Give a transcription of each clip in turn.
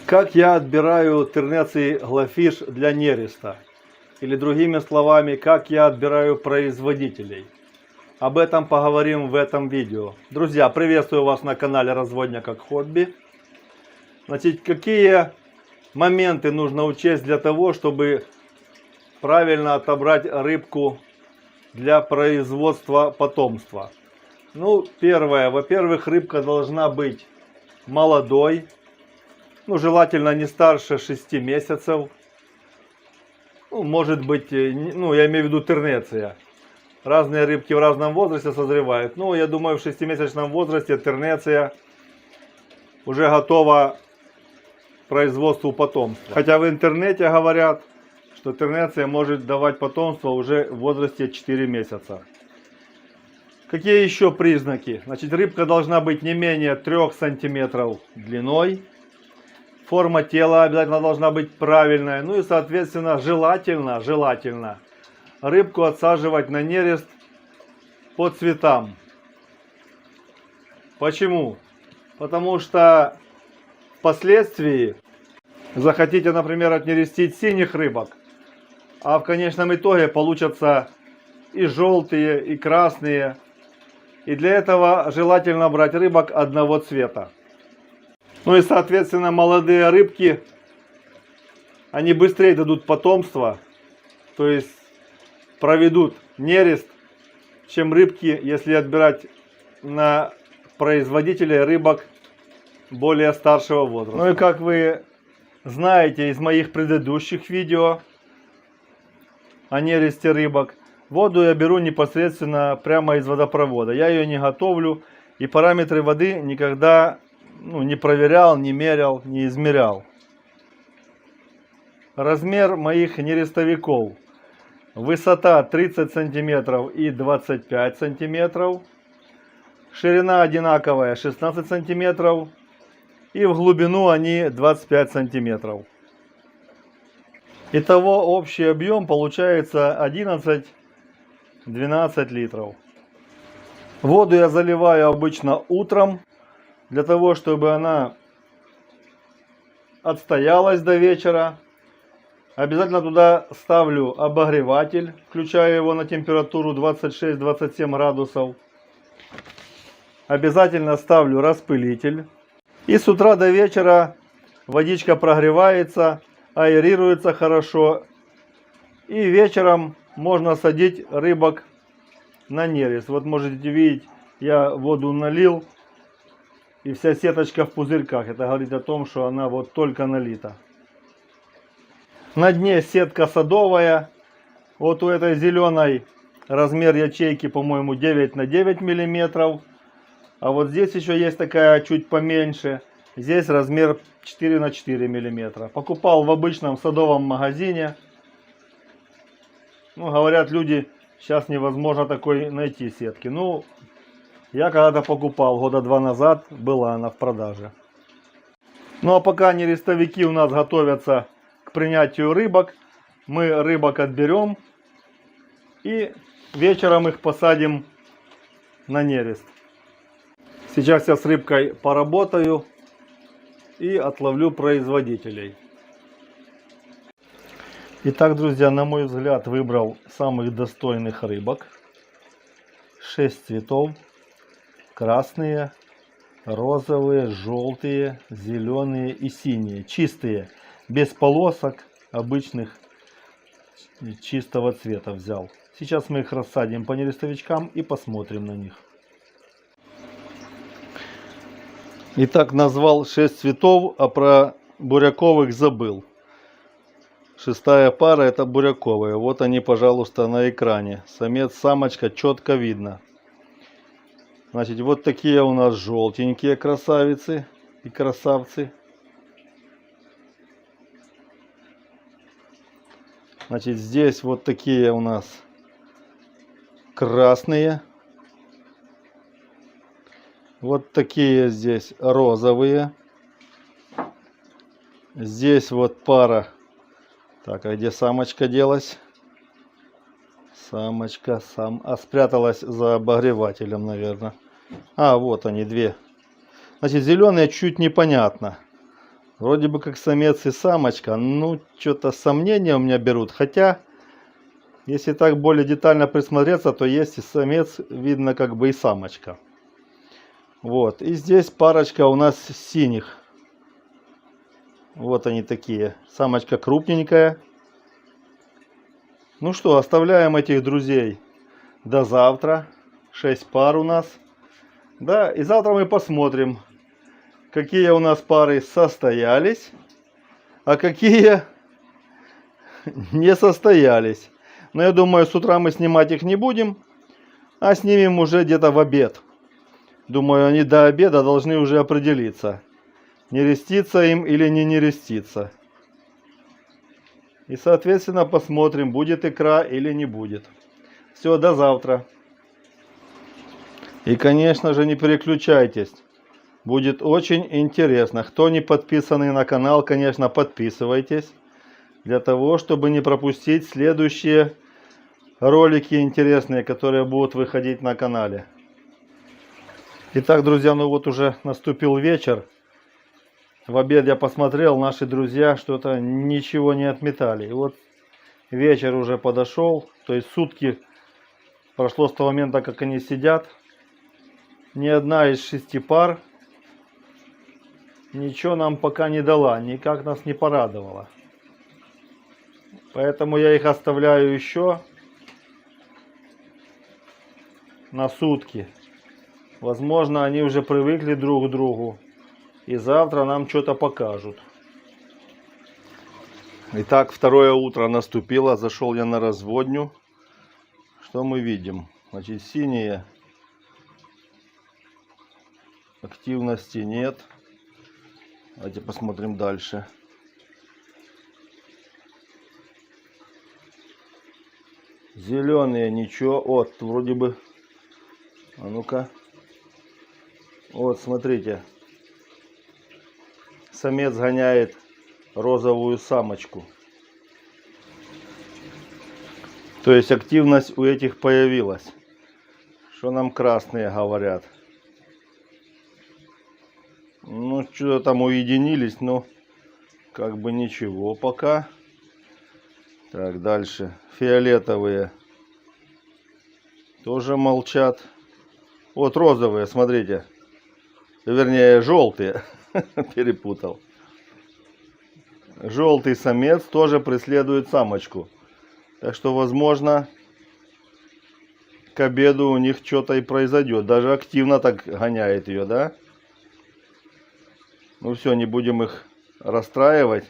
Как я отбираю тернеций глафиш для нереста? Или другими словами, как я отбираю производителей? Об этом поговорим в этом видео. Друзья, приветствую вас на канале Разводня как хобби. Значит, какие моменты нужно учесть для того, чтобы правильно отобрать рыбку для производства потомства? Ну, первое. Во-первых, рыбка должна быть молодой. Ну, желательно не старше 6 месяцев. Ну, может быть, ну, я имею в виду тернеция. Разные рыбки в разном возрасте созревают. Ну, я думаю, в 6-месячном возрасте тернеция уже готова к производству потомства. Хотя в интернете говорят, что тернеция может давать потомство уже в возрасте 4 месяца. Какие еще признаки? Значит, рыбка должна быть не менее 3 сантиметров длиной. Форма тела обязательно должна быть правильная. Ну и, соответственно, желательно рыбку отсаживать на нерест по цветам. Почему? Потому что впоследствии захотите, например, отнерестить синих рыбок, а в конечном итоге получатся и желтые, и красные. И для этого желательно брать рыбок одного цвета. Ну и, соответственно, молодые рыбки, они быстрее дадут потомство, то есть проведут нерест, чем рыбки, если отбирать на производителей рыбок более старшего возраста. Ну и как вы знаете из моих предыдущих видео о нересте рыбок, воду я беру непосредственно прямо из водопровода. Я ее не готовлю и параметры воды никогда не проверял, не мерял, не измерял. Размер моих нерестовиков. Высота 30 сантиметров и 25 сантиметров. Ширина одинаковая 16 сантиметров. И в глубину они 25 сантиметров. Итого общий объем получается 11-12 литров. Воду я заливаю обычно утром, для того, чтобы она отстоялась до вечера. Обязательно туда ставлю обогреватель, включаю его на температуру 26-27 градусов. Обязательно ставлю распылитель. И с утра до вечера водичка прогревается, аэрируется хорошо. И вечером можно садить рыбок на нерест. Вот можете видеть, я воду налил. И вся сеточка в пузырьках. Это говорит о том, что она вот только налита. На дне сетка садовая. Вот у этой зеленой размер ячейки, по-моему, 9 на 9 миллиметров. А вот здесь еще есть такая чуть поменьше. Здесь размер 4 на 4 миллиметра. Покупал в обычном садовом магазине. Ну, говорят люди, сейчас невозможно такой найти сетки. Ну, я когда-то покупал, года 2 назад, была она в продаже. Ну а пока нерестовики у нас готовятся к принятию рыбок, мы рыбок отберем и вечером их посадим на нерест. Сейчас я с рыбкой поработаю и отловлю производителей. Итак, друзья, на мой взгляд, выбрал самых достойных рыбок. 6 цветов. Красные, розовые, желтые, зеленые и синие. Чистые, без полосок, обычных, чистого цвета взял. Сейчас мы их рассадим по нерестовичкам и посмотрим на них. Итак, назвал 6 цветов, а про буряковых забыл. 6-я пара это буряковые. Вот они, пожалуйста, на экране. Самец, самочка, четко видно. Значит, вот такие у нас желтенькие красавицы и красавцы. Значит, здесь вот такие у нас красные. Вот такие здесь розовые. Здесь вот пара. Так, а где самочка делась? Самочка, спряталась за обогревателем, наверное. А, вот они, две. Значит, зеленые чуть непонятно. Вроде бы как самец и самочка. Ну, что-то сомнения у меня берут. Хотя, если так более детально присмотреться, то есть и самец, видно как бы и самочка. Вот. И здесь парочка у нас синих. Вот они такие. Самочка крупненькая. Ну что, оставляем этих друзей до завтра. 6 пар у нас. Да, и завтра мы посмотрим, какие у нас пары состоялись, а какие не состоялись. Но я думаю, с утра мы снимать их не будем, а снимем уже где-то в обед. Думаю, они до обеда должны уже определиться, нереститься им или не нереститься. И, соответственно, посмотрим, будет икра или не будет. Все, до завтра. И, конечно же, не переключайтесь. Будет очень интересно. Кто не подписанный на канал, конечно, подписывайтесь. Для того, чтобы не пропустить следующие ролики интересные, которые будут выходить на канале. Итак, друзья, ну вот уже наступил вечер. В обед я посмотрел, наши друзья что-то ничего не отметали. И вот вечер уже подошел. То есть сутки прошло с того момента, как они сидят. Ни одна из 6 пар ничего нам пока не дала, никак нас не порадовала. Поэтому я их оставляю еще на сутки. Возможно, они уже привыкли друг к другу. И завтра нам что-то покажут. Итак, второе утро наступило. Зашел я на разводню. Что мы видим? Значит, синие. Активности нет. Давайте посмотрим дальше. Зеленые ничего. Вот, вроде бы. А ну-ка. Вот, смотрите. Самец гоняет розовую самочку. То есть активность у этих появилась. Что нам красные говорят? Ну, что-то там уединились, но как бы ничего пока. Так, дальше. Фиолетовые тоже молчат. Вот розовые, смотрите. Вернее, желтые. Перепутал. Желтый самец тоже преследует самочку. Так что, возможно, к обеду у них что-то и произойдет. Даже активно так гоняет ее, да? Ну все, не будем их расстраивать.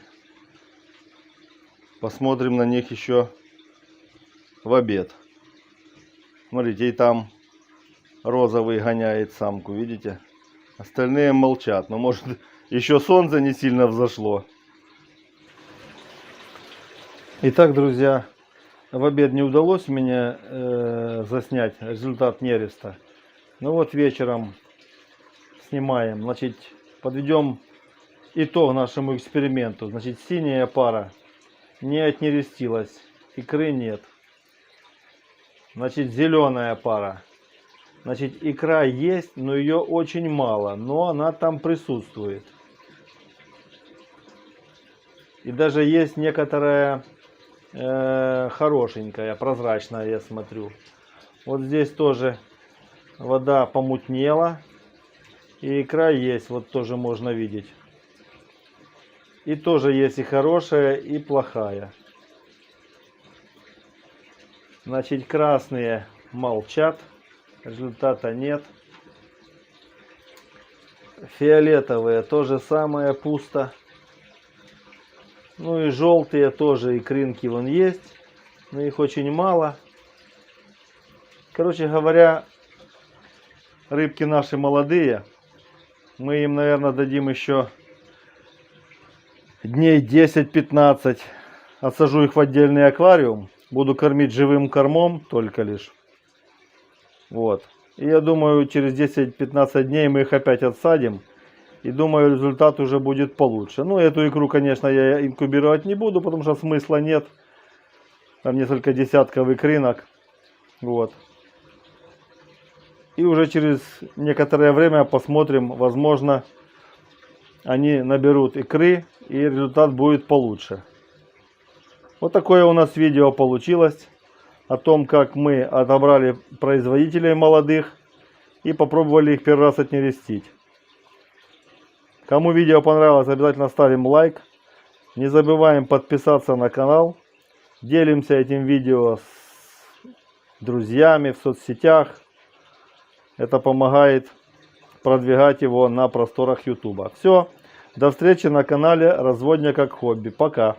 Посмотрим на них еще в обед. Смотрите, и там розовый гоняет самку, видите? Остальные молчат. Но может еще солнце не сильно взошло. Итак, друзья, в обед не удалось мне заснять результат нереста. Ну вот вечером снимаем. Значит, подведем итог нашему эксперименту. Значит, синяя пара не отнерестилась, икры нет. Значит, зеленая пара. Значит, икра есть, но ее очень мало, но она там присутствует. И даже есть некоторая хорошенькая, прозрачная, я смотрю. Вот здесь тоже вода помутнела. И икра есть, вот тоже можно видеть. И тоже есть и хорошая, и плохая. Значит, красные молчат. Результата нет. Фиолетовые то же самое, пусто. Ну и желтые тоже, икринки вон есть. Но их очень мало. Короче говоря, рыбки наши молодые. Мы им, наверное, дадим еще дней 10-15. Отсажу их в отдельный аквариум. Буду кормить живым кормом только лишь. Вот. И я думаю, через 10-15 дней мы их опять отсадим. И думаю, результат уже будет получше. Ну, эту икру, конечно, я инкубировать не буду, потому что смысла нет. Там несколько десятков икринок. Вот. И уже через некоторое время посмотрим, возможно, они наберут икры, и результат будет получше. Вот такое у нас видео получилось о том, как мы отобрали производителей молодых и попробовали их первый раз отнерестить. Кому видео понравилось, обязательно ставим лайк. Не забываем подписаться на канал. Делимся этим видео с друзьями в соцсетях. Это помогает продвигать его на просторах YouTube. Все. До встречи на канале Разводня как хобби. Пока.